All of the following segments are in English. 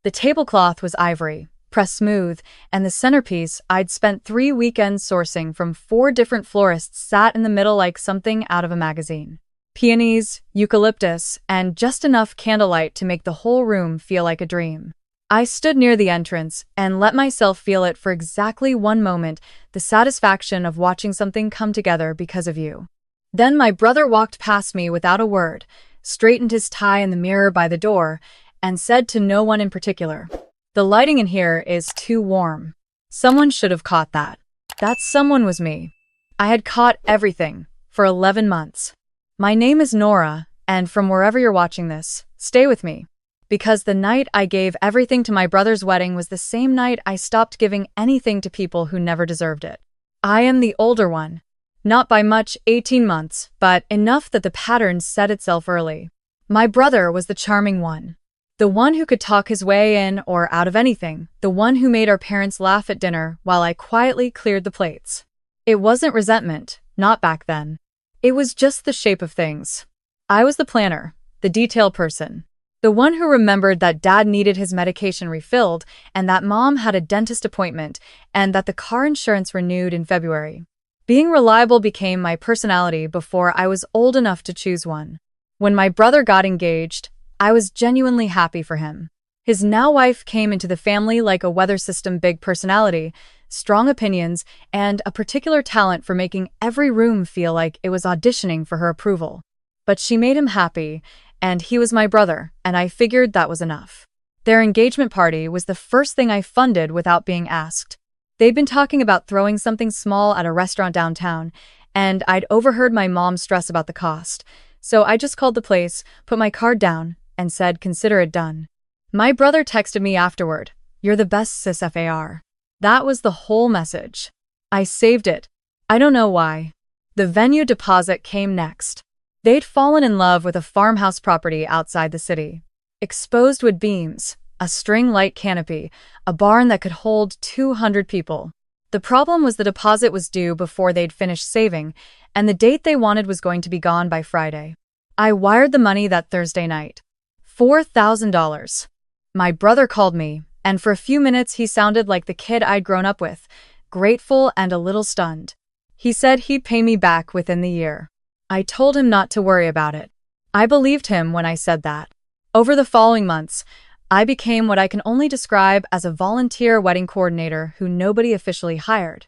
The tablecloth was ivory, pressed smooth, and the centerpiece I'd spent 3 weekends sourcing from 4 different florists sat in the middle like something out of a magazine. Peonies, eucalyptus, and just enough candlelight to make the whole room feel like a dream. I stood near the entrance and let myself feel it for exactly 1 moment, the satisfaction of watching something come together because of you. Then my brother walked past me without a word, straightened his tie in the mirror by the door, and said to no one in particular, "The lighting in here is too warm." Someone should have caught that. That someone was me. I had caught everything for 11 months. My name is Nora, and from wherever you're watching this, stay with me. Because the night I gave everything to my brother's wedding was the same night I stopped giving anything to people who never deserved it. I am the older one. Not by much, 18 months, but enough that the pattern set itself early. My brother was the charming one. The one who could talk his way in or out of anything. The one who made our parents laugh at dinner while I quietly cleared the plates. It wasn't resentment, not back then. It was just the shape of things. I was the planner, the detail person. The one who remembered that dad needed his medication refilled and that mom had a dentist appointment and that the car insurance renewed in February. Being reliable became my personality before I was old enough to choose one. When my brother got engaged, I was genuinely happy for him. His now wife came into the family like a weather system, big personality, strong opinions, and a particular talent for making every room feel like it was auditioning for her approval. But she made him happy, and he was my brother, and I figured that was enough. Their engagement party was the first thing I funded without being asked. They'd been talking about throwing something small at a restaurant downtown, and I'd overheard my mom stress about the cost. So I just called the place, put my card down, and said, "Consider it done." My brother texted me afterward, "You're the best sis FAR." That was the whole message. I saved it. I don't know why. The venue deposit came next. They'd fallen in love with a farmhouse property outside the city. Exposed wood beams, a string light canopy, a barn that could hold 200 people. The problem was the deposit was due before they'd finished saving, and the date they wanted was going to be gone by Friday. I wired the money that Thursday night. $4,000. My brother called me, and for a few minutes he sounded like the kid I'd grown up with, grateful and a little stunned. He said he'd pay me back within the year. I told him not to worry about it. I believed him when I said that. Over the following months, I became what I can only describe as a volunteer wedding coordinator who nobody officially hired.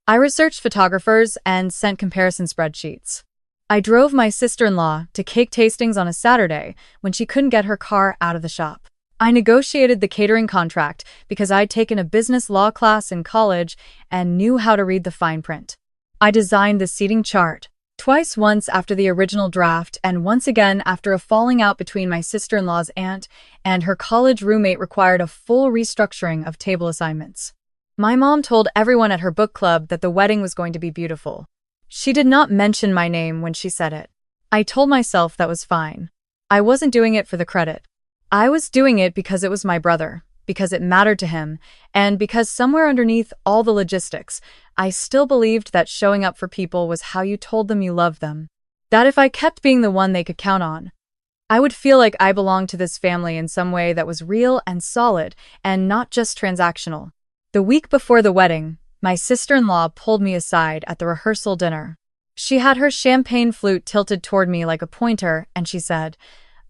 I researched photographers and sent comparison spreadsheets. I drove my sister-in-law to cake tastings on a Saturday when she couldn't get her car out of the shop. I negotiated the catering contract because I'd taken a business law class in college and knew how to read the fine print. I designed the seating chart. Twice, once after the original draft and once again after a falling out between my sister-in-law's aunt and her college roommate required a full restructuring of table assignments. My mom told everyone at her book club that the wedding was going to be beautiful. She did not mention my name when she said it. I told myself that was fine. I wasn't doing it for the credit. I was doing it because it was my brother, because it mattered to him, and because somewhere underneath all the logistics, I still believed that showing up for people was how you told them you loved them. That if I kept being the one they could count on, I would feel like I belonged to this family in some way that was real and solid and not just transactional. The week before the wedding, my sister-in-law pulled me aside at the rehearsal dinner. She had her champagne flute tilted toward me like a pointer, and she said,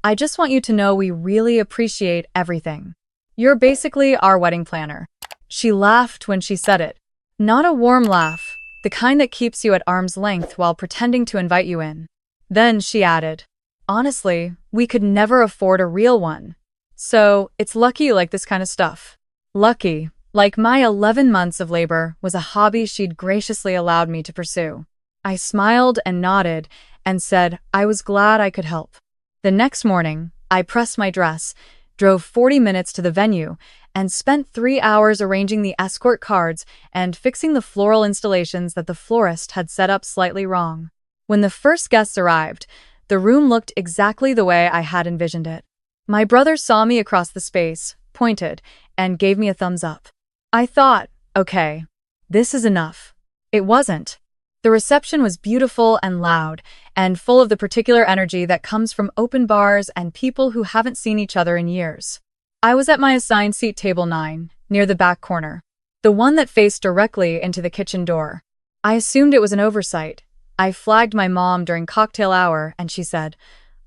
"I just want you to know we really appreciate everything. You're basically our wedding planner." She laughed when she said it. Not a warm laugh, the kind that keeps you at arm's length while pretending to invite you in. Then she added, "Honestly, we could never afford a real one. So, it's lucky you like this kind of stuff." Lucky, like my 11 months of labor, was a hobby she'd graciously allowed me to pursue. I smiled and nodded and said I was glad I could help. The next morning, I pressed my dress, drove 40 minutes to the venue, and spent 3 hours arranging the escort cards and fixing the floral installations that the florist had set up slightly wrong. When the first guests arrived, the room looked exactly the way I had envisioned it. My brother saw me across the space, pointed, and gave me a thumbs up. I thought, okay, this is enough. It wasn't. The reception was beautiful and loud, and full of the particular energy that comes from open bars and people who haven't seen each other in years. I was at my assigned seat, table 9, near the back corner, the one that faced directly into the kitchen door. I assumed it was an oversight. I flagged my mom during cocktail hour, and she said,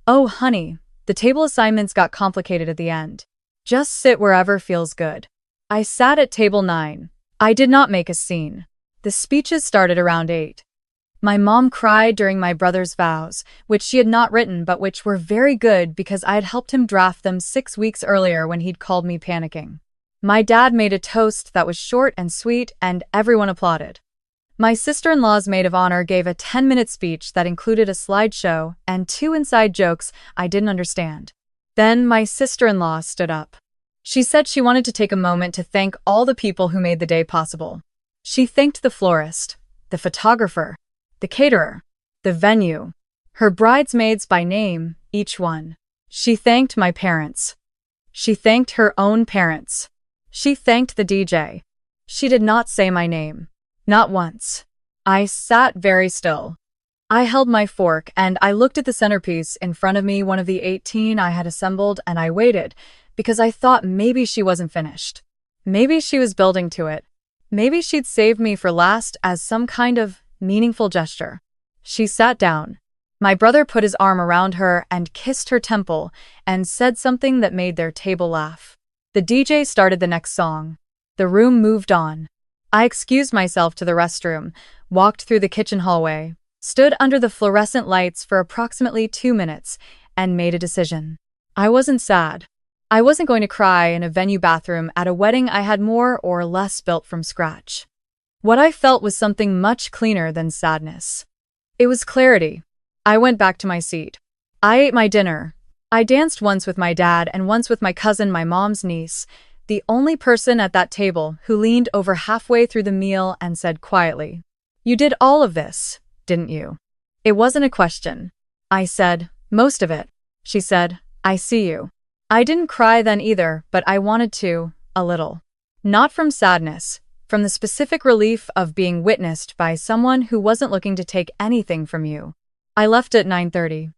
"Oh, honey, the table assignments got complicated at the end. Just sit wherever feels good." I sat at table 9. I did not make a scene. The speeches started around 8. My mom cried during my brother's vows, which she had not written but which were very good because I had helped him draft them 6 weeks earlier when he'd called me panicking. My dad made a toast that was short and sweet, and everyone applauded. My sister-in-law's maid of honor gave a 10-minute speech that included a slideshow and 2 inside jokes I didn't understand. Then my sister-in-law stood up. She said she wanted to take a moment to thank all the people who made the day possible. She thanked the florist, the photographer, the caterer, the venue, her bridesmaids by name, each one. She thanked my parents. She thanked her own parents. She thanked the DJ. She did not say my name. Not once. I sat very still. I held my fork and I looked at the centerpiece in front of me, one of the 18 I had assembled, and I waited because I thought maybe she wasn't finished. Maybe she was building to it. Maybe she'd save me for last as some kind of meaningful gesture. She sat down. My brother put his arm around her and kissed her temple and said something that made their table laugh. The DJ started the next song. The room moved on. I excused myself to the restroom, walked through the kitchen hallway, stood under the fluorescent lights for approximately 2 minutes, and made a decision. I wasn't sad. I wasn't going to cry in a venue bathroom at a wedding I had more or less built from scratch. What I felt was something much cleaner than sadness. It was clarity. I went back to my seat. I ate my dinner. I danced once with my dad and once with my cousin, my mom's niece, the only person at that table who leaned over halfway through the meal and said quietly, "You did all of this, didn't you?" It wasn't a question. I said, "Most of it." She said, "I see you." I didn't cry then either, but I wanted to, a little. Not from sadness, from the specific relief of being witnessed by someone who wasn't looking to take anything from you. I left at 9:30.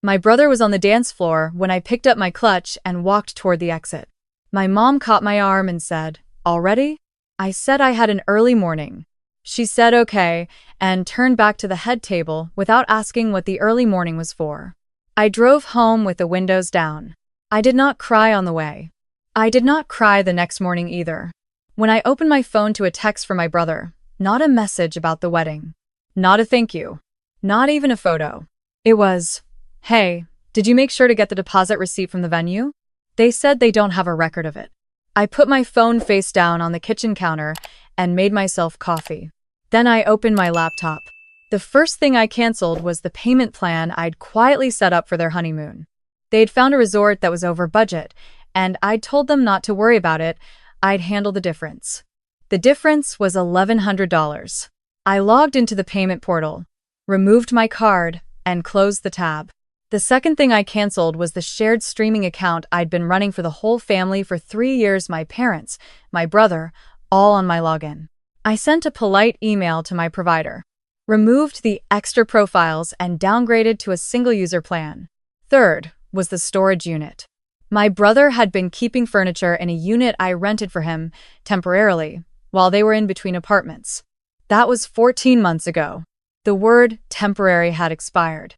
My brother was on the dance floor when I picked up my clutch and walked toward the exit. My mom caught my arm and said, "Already?" I said I had an early morning. She said okay, and turned back to the head table without asking what the early morning was for. I drove home with the windows down. I did not cry on the way. I did not cry the next morning either. When I opened my phone to a text from my brother, not a message about the wedding. Not a thank you. Not even a photo. It was, "Hey, did you make sure to get the deposit receipt from the venue? They said they don't have a record of it." I put my phone face down on the kitchen counter and made myself coffee. Then I opened my laptop. The first thing I canceled was the payment plan I'd quietly set up for their honeymoon. They'd found a resort that was over budget, and I'd told them not to worry about it. I'd handle the difference. The difference was $1,100. I logged into the payment portal, removed my card, and closed the tab. The second thing I canceled was the shared streaming account I'd been running for the whole family for 3 years, my parents, my brother, all on my login. I sent a polite email to my provider, removed the extra profiles, and downgraded to a single-user plan. Third was the storage unit. My brother had been keeping furniture in a unit I rented for him temporarily while they were in between apartments. That was 14 months ago. The word temporary had expired.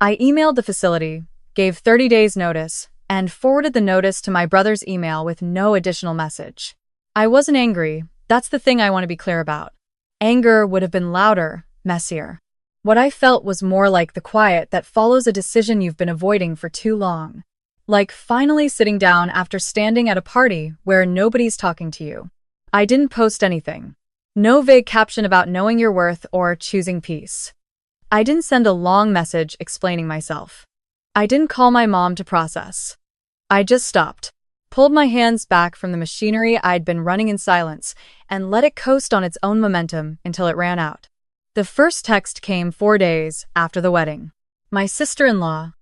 I emailed the facility, gave 30 days notice, and forwarded the notice to my brother's email with no additional message. I wasn't angry. That's the thing I want to be clear about. Anger would have been louder, messier. What I felt was more like the quiet that follows a decision you've been avoiding for too long. Like finally sitting down after standing at a party where nobody's talking to you. I didn't post anything. No vague caption about knowing your worth or choosing peace. I didn't send a long message explaining myself. I didn't call my mom to process. I just stopped, pulled my hands back from the machinery I'd been running in silence, and let it coast on its own momentum until it ran out. The first text came 4 days after the wedding. My sister-in-law.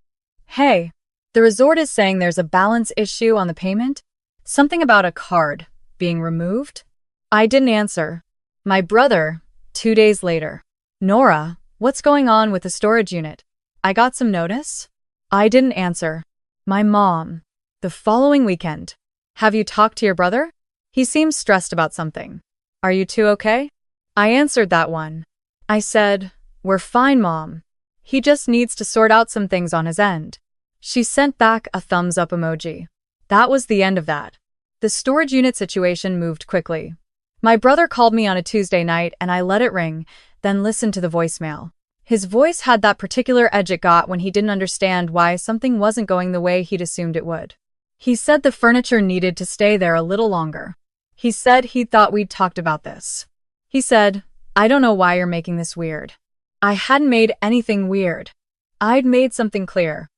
"Hey, the resort is saying there's a balance issue on the payment? Something about a card being removed?" I didn't answer. My brother, 2 days later. "Nora, what's going on with the storage unit? I got some notice?" I didn't answer. My mom. The following weekend. Have you talked to your brother? He seems stressed about something. Are you two okay? I answered that one. I said, we're fine, Mom. He just needs to sort out some things on his end. She sent back a thumbs up emoji. That was the end of that. The storage unit situation moved quickly. My brother called me on a Tuesday night and I let it ring, then listened to the voicemail. His voice had that particular edge it got when he didn't understand why something wasn't going the way he'd assumed it would. He said the furniture needed to stay there a little longer. He said he'd thought we'd talked about this. He said, I don't know why you're making this weird. I hadn't made anything weird. I'd made something clear.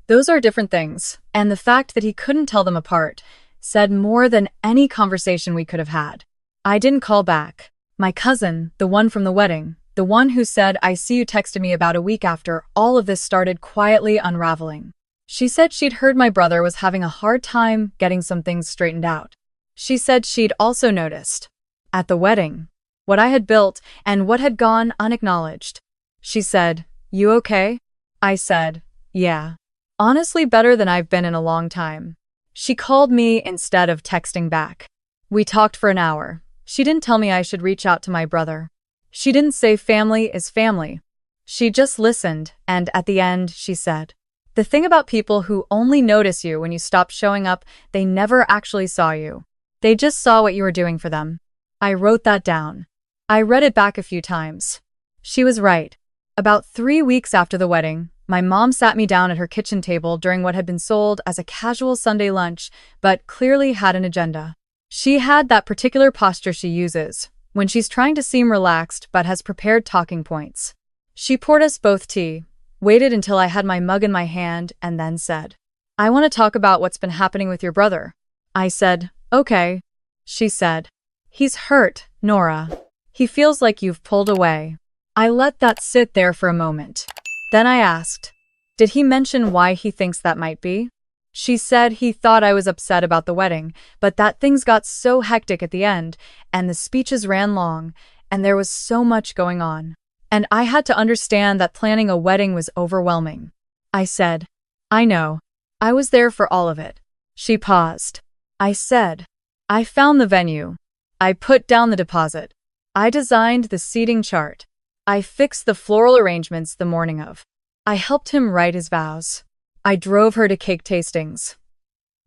Those are different things, and the fact that he couldn't tell them apart said more than any conversation we could have had. I didn't call back. My cousin, the one from the wedding, the one who said I see you texted me about a week after all of this started quietly unraveling. She said she'd heard my brother was having a hard time getting some things straightened out. She said she'd also noticed, at the wedding, what I had built and what had gone unacknowledged. She said, you okay? I said, yeah. Honestly, better than I've been in a long time. She called me instead of texting back. We talked for an hour. She didn't tell me I should reach out to my brother. She didn't say family is family. She just listened, and at the end, she said, the thing about people who only notice you when you stop showing up, they never actually saw you. They just saw what you were doing for them. I wrote that down. I read it back a few times. She was right. About 3 weeks after the wedding, my mom sat me down at her kitchen table during what had been sold as a casual Sunday lunch, but clearly had an agenda. She had that particular posture she uses when she's trying to seem relaxed but has prepared talking points. She poured us both tea, waited until I had my mug in my hand, and then said, I want to talk about what's been happening with your brother. I said, okay. She said, he's hurt, Nora. He feels like you've pulled away. I let that sit there for a moment. Then I asked, did he mention why he thinks that might be? She said he thought I was upset about the wedding, but that things got so hectic at the end, and the speeches ran long, and there was so much going on. And I had to understand that planning a wedding was overwhelming. I said, I know. I was there for all of it. She paused. I said, I found the venue. I put down the deposit. I designed the seating chart. I fixed the floral arrangements the morning of. I helped him write his vows. I drove her to cake tastings.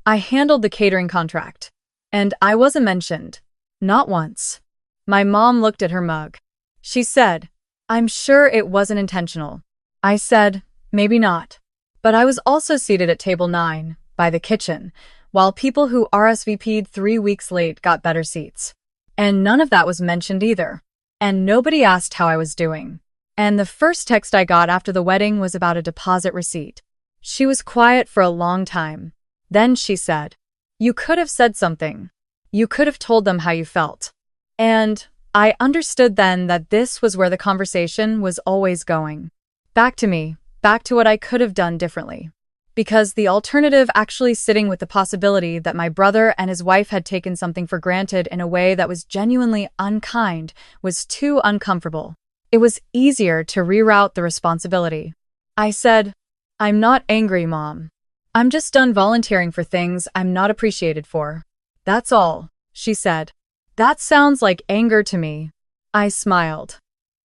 I handled the catering contract. And I wasn't mentioned. Not once. My mom looked at her mug. She said, I'm sure it wasn't intentional. I said, maybe not. But I was also seated at table 9, by the kitchen, while people who RSVP'd 3 weeks late got better seats. And none of that was mentioned either. And nobody asked how I was doing. And the first text I got after the wedding was about a deposit receipt. She was quiet for a long time. Then she said, you could have said something. You could have told them how you felt. And I understood then that this was where the conversation was always going. Back to me, back to what I could have done differently. Because the alternative actually sitting with the possibility that my brother and his wife had taken something for granted in a way that was genuinely unkind was too uncomfortable. It was easier to reroute the responsibility. I said, I'm not angry, Mom. I'm just done volunteering for things I'm not appreciated for. That's all, she said. That sounds like anger to me. I smiled.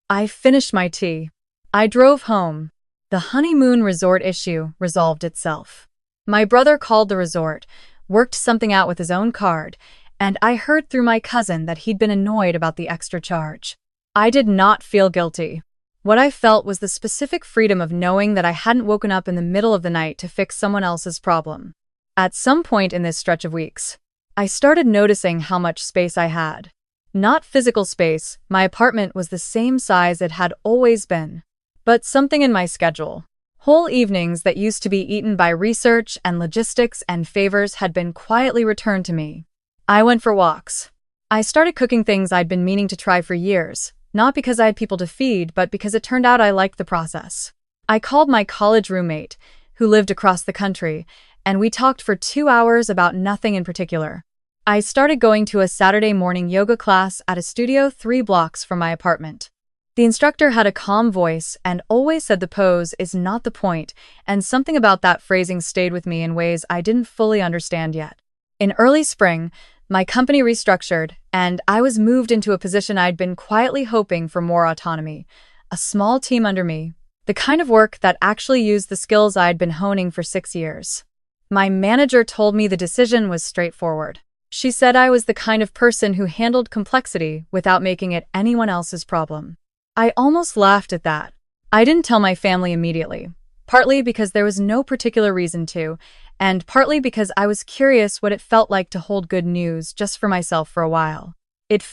I finished my tea. I drove home. The honeymoon resort issue resolved itself. My brother called the resort, worked something out with his own card, and I heard through my cousin that he'd been annoyed about the extra charge. I did not feel guilty. What I felt was the specific freedom of knowing that I hadn't woken up in the middle of the night to fix someone else's problem. At some point in this stretch of weeks, I started noticing how much space I had. Not physical space, my apartment was the same size it had always been. But something in my schedule. Whole evenings that used to be eaten by research and logistics and favors had been quietly returned to me. I went for walks. I started cooking things I'd been meaning to try for years, not because I had people to feed, but because it turned out I liked the process. I called my college roommate, who lived across the country, and we talked for 2 hours about nothing in particular. I started going to a Saturday morning yoga class at a studio 3 blocks from my apartment. The instructor had a calm voice and always said the pose is not the point, and something about that phrasing stayed with me in ways I didn't fully understand yet. In early spring, my company restructured, and I was moved into a position I'd been quietly hoping for: more autonomy, a small team under me, the kind of work that actually used the skills I'd been honing for 6 years. My manager told me the decision was straightforward. She said I was the kind of person who handled complexity without making it anyone else's problem. I almost laughed at that. I didn't tell my family immediately, partly because there was no particular reason to, and partly because I was curious what it felt like to hold good news just for myself for a while. It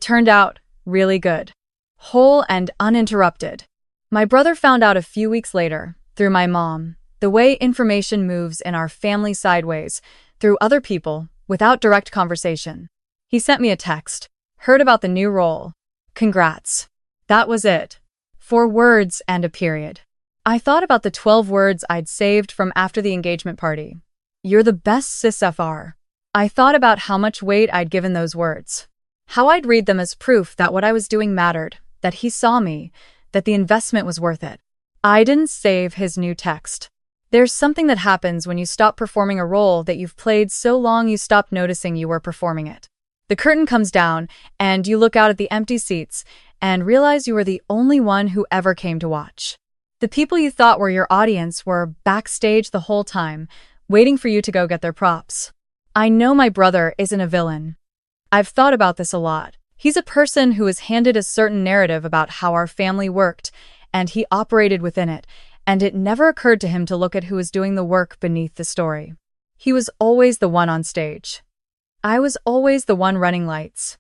turned out, really good. Whole and uninterrupted. My brother found out a few weeks later, through my mom, the way information moves in our family: sideways, through other people, without direct conversation. He sent me a text. Heard about the new role. Congrats. That was it. 4 words and a period. I thought about the 12 words I'd saved from after the engagement party. You're the best sis FR. I thought about how much weight I'd given those words. How I'd read them as proof that what I was doing mattered, that he saw me, that the investment was worth it. I didn't save his new text. There's something that happens when you stop performing a role that you've played so long you stop noticing you were performing it. The curtain comes down, and you look out at the empty seats and realize you were the only one who ever came to watch. The people you thought were your audience were backstage the whole time, waiting for you to go get their props. I know my brother isn't a villain. I've thought about this a lot. He's a person who was handed a certain narrative about how our family worked, and he operated within it, and it never occurred to him to look at who was doing the work beneath the story. He was always the one on stage. I was always the one running lights.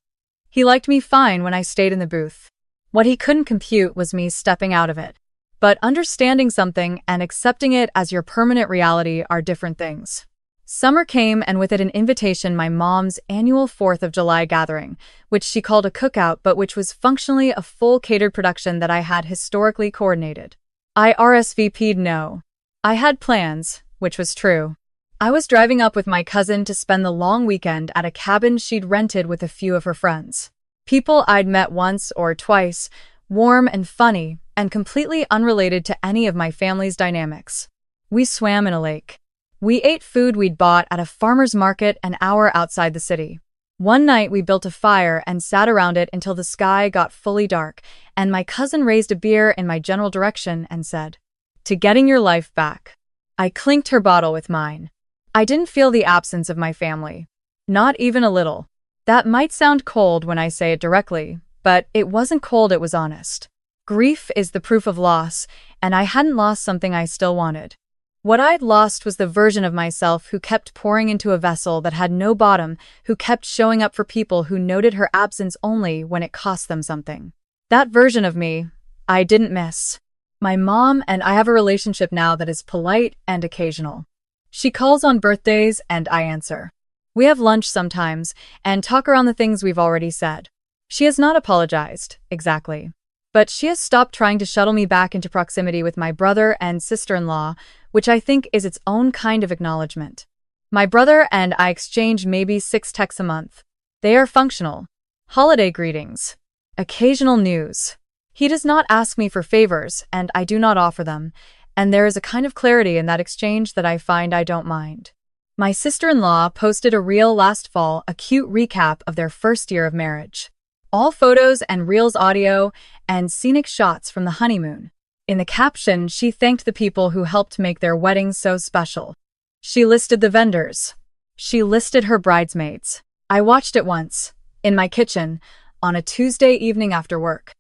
He liked me fine when I stayed in the booth. What he couldn't compute was me stepping out of it. But understanding something and accepting it as your permanent reality are different things. Summer came, and with it an invitation: my mom's annual 4th of July gathering, which she called a cookout but which was functionally a full catered production that I had historically coordinated. I RSVP'd no. I had plans, which was true. I was driving up with my cousin to spend the long weekend at a cabin she'd rented with a few of her friends. People I'd met once or twice, warm and funny, and completely unrelated to any of my family's dynamics. We swam in a lake. We ate food we'd bought at a farmer's market an hour outside the city. One night we built a fire and sat around it until the sky got fully dark, and my cousin raised a beer in my general direction and said, "To getting your life back." I clinked her bottle with mine. I didn't feel the absence of my family. Not even a little. That might sound cold when I say it directly, but it wasn't cold, it was honest. Grief is the proof of loss, and I hadn't lost something I still wanted. What I'd lost was the version of myself who kept pouring into a vessel that had no bottom, who kept showing up for people who noted her absence only when it cost them something. That version of me, I didn't miss. My mom and I have a relationship now that is polite and occasional. She calls on birthdays and I answer. We have lunch sometimes and talk around the things we've already said. She has not apologized, exactly. But she has stopped trying to shuttle me back into proximity with my brother and sister-in-law, which I think is its own kind of acknowledgement. My brother and I exchange maybe 6 texts a month. They are functional. Holiday greetings. Occasional news. He does not ask me for favors, and I do not offer them, and there is a kind of clarity in that exchange that I find I don't mind. My sister-in-law posted a reel last fall, a cute recap of their first year of marriage. All photos and reels, audio, and scenic shots from the honeymoon. In the caption, she thanked the people who helped make their wedding so special. She listed the vendors. She listed her bridesmaids. I watched it once, in my kitchen, on a Tuesday evening after work.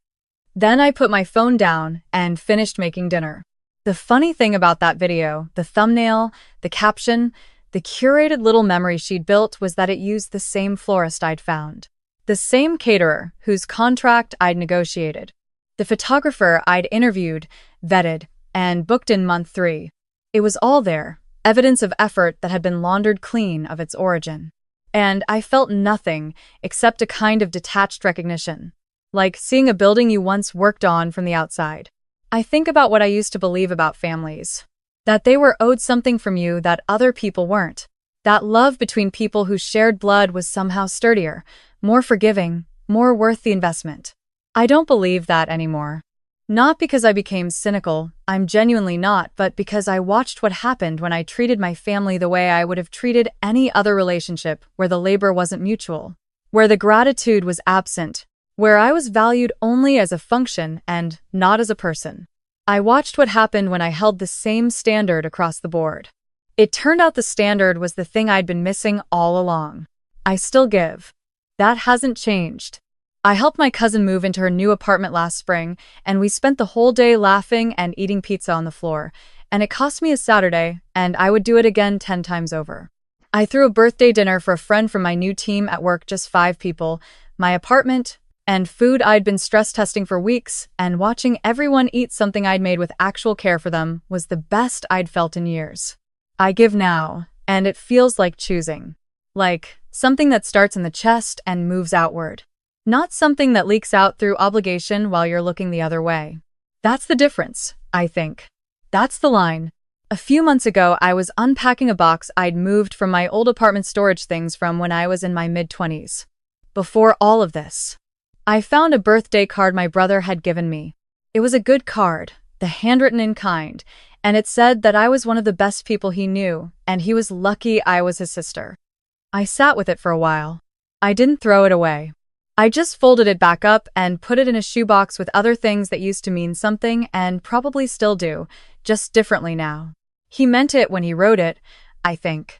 Then I put my phone down and finished making dinner. The funny thing about that video, the thumbnail, the caption, the curated little memory she'd built was that it used the same florist I'd found. The same caterer whose contract I'd negotiated. The photographer I'd interviewed, vetted, and booked in month 3. It was all there, evidence of effort that had been laundered clean of its origin. And I felt nothing except a kind of detached recognition, like seeing a building you once worked on from the outside. I think about what I used to believe about families. That they were owed something from you that other people weren't. That love between people who shared blood was somehow sturdier, more forgiving, more worth the investment. I don't believe that anymore. Not because I became cynical, I'm genuinely not, but because I watched what happened when I treated my family the way I would have treated any other relationship where the labor wasn't mutual, where the gratitude was absent, where I was valued only as a function and not as a person. I watched what happened when I held the same standard across the board. It turned out the standard was the thing I'd been missing all along. I still give. That hasn't changed. I helped my cousin move into her new apartment last spring, and we spent the whole day laughing and eating pizza on the floor, and it cost me a Saturday, and I would do it again 10 times over. I threw a birthday dinner for a friend from my new team at work, just 5 people, my apartment, and food I'd been stress testing for weeks, and watching everyone eat something I'd made with actual care for them was the best I'd felt in years. I give now, and it feels like choosing. Like something that starts in the chest and moves outward. Not something that leaks out through obligation while you're looking the other way. That's the difference, I think. That's the line. A few months ago, I was unpacking a box I'd moved from my old apartment storage things from when I was in my mid-20s. Before all of this, I found a birthday card my brother had given me. It was a good card, the handwritten in kind, and it said that I was one of the best people he knew, and he was lucky I was his sister. I sat with it for a while. I didn't throw it away. I just folded it back up and put it in a shoebox with other things that used to mean something and probably still do, just differently now. He meant it when he wrote it, I think.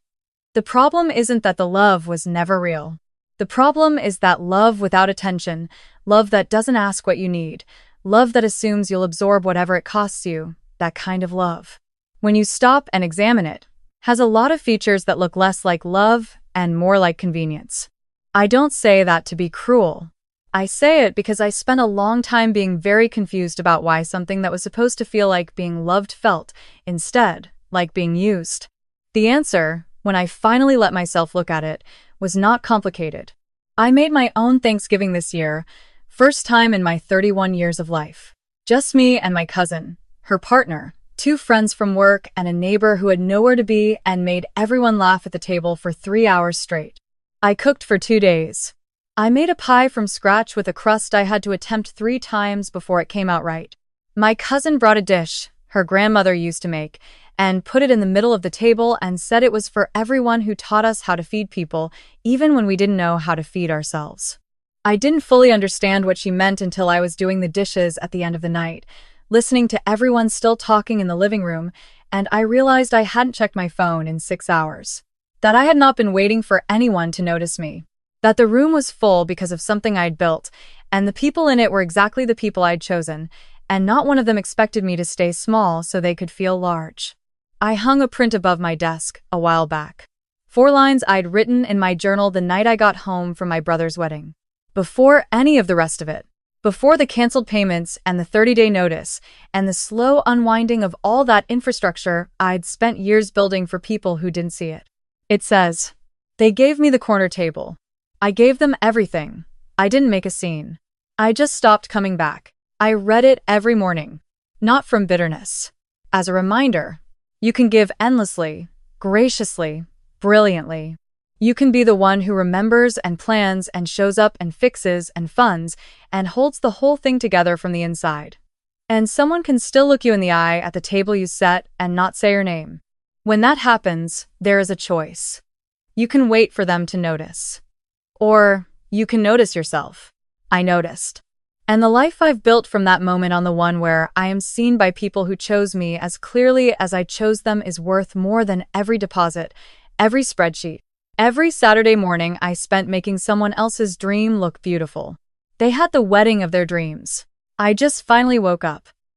The problem isn't that the love was never real. The problem is that love without attention, love that doesn't ask what you need, love that assumes you'll absorb whatever it costs you, that kind of love, when you stop and examine it, has a lot of features that look less like love and more like convenience. I don't say that to be cruel. I say it because I spent a long time being very confused about why something that was supposed to feel like being loved felt, instead, like being used. The answer, when I finally let myself look at it, was not complicated. I made my own Thanksgiving this year, first time in my 31 years of life. Just me and my cousin, her partner, 2 friends from work, and a neighbor who had nowhere to be and made everyone laugh at the table for 3 hours straight. I cooked for 2 days. I made a pie from scratch with a crust I had to attempt 3 times before it came out right. My cousin brought a dish her grandmother used to make and put it in the middle of the table and said it was for everyone who taught us how to feed people, even when we didn't know how to feed ourselves. I didn't fully understand what she meant until I was doing the dishes at the end of the night, listening to everyone still talking in the living room, and I realized I hadn't checked my phone in 6 hours. That I had not been waiting for anyone to notice me. That the room was full because of something I'd built, and the people in it were exactly the people I'd chosen, and not one of them expected me to stay small so they could feel large. I hung a print above my desk a while back. 4 lines I'd written in my journal the night I got home from my brother's wedding. Before any of the rest of it. Before the canceled payments and the 30-day notice, and the slow unwinding of all that infrastructure I'd spent years building for people who didn't see it. It says, "They gave me the corner table. I gave them everything. I didn't make a scene. I just stopped coming back." I read it every morning. Not from bitterness. As a reminder, you can give endlessly, graciously, brilliantly. You can be the one who remembers and plans and shows up and fixes and funds and holds the whole thing together from the inside. And someone can still look you in the eye at the table you set and not say your name. When that happens, there is a choice. You can wait for them to notice. Or you can notice yourself. I noticed. And the life I've built from that moment on the one where I am seen by people who chose me as clearly as I chose them is worth more than every deposit, every spreadsheet. Every Saturday morning I spent making someone else's dream look beautiful. They had the wedding of their dreams. I just finally woke up.